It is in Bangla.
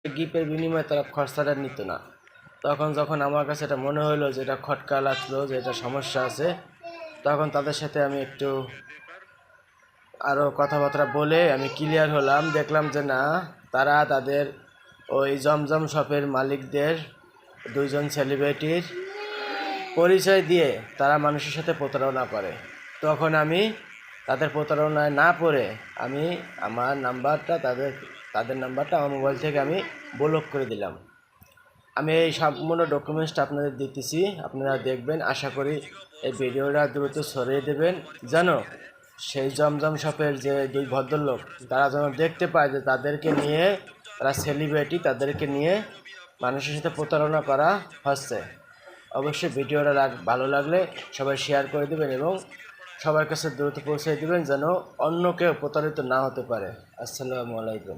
গিফটের বিনিময়ে তারা খরচাটা নিত না। তখন যখন আমার কাছে এটা মনে হলো যে এটা খটকা লাগলো, যে এটা সমস্যা আছে, তখন তাদের সাথে আমি একটু আরও কথাবার্তা বলে আমি ক্লিয়ার হলাম। দেখলাম যে না, তারা তাদের ওই জমজম শপের মালিকদের দুইজন সেলিব্রিটির পরিচয় দিয়ে তারা মানুষের সাথে প্রতারণা করে। তখন আমি তাদের প্রতারণায় না পড়ে আমি আমার নাম্বারটা তাদের নাম্বারটা আমার মোবাইল থেকে আমি ব্লক করে দিলাম। আমি এই সম্পূর্ণ ডকুমেন্টসটা আপনাদের দিতেছি, আপনারা দেখবেন। আশা করি এই ভিডিওটা দ্রুত ছড়িয়ে দেবেন, যেন সেই জমজম শপের যে দুই ভদ্রলোক তারা যেন দেখতে পায় যে তাদেরকে নিয়ে, তারা সেলিব্রিটি, তাদেরকে নিয়ে মানুষের সাথে প্রতারণা করা হচ্ছে। অবশ্যই ভিডিওটা ভালো লাগলে সবাই শেয়ার করে দেবেন এবং সবার কাছে দ্রুত পৌঁছে দেবেন, যেন অন্য কেউ প্রতারিত না হতে পারে। আসসালামু আলাইকুম।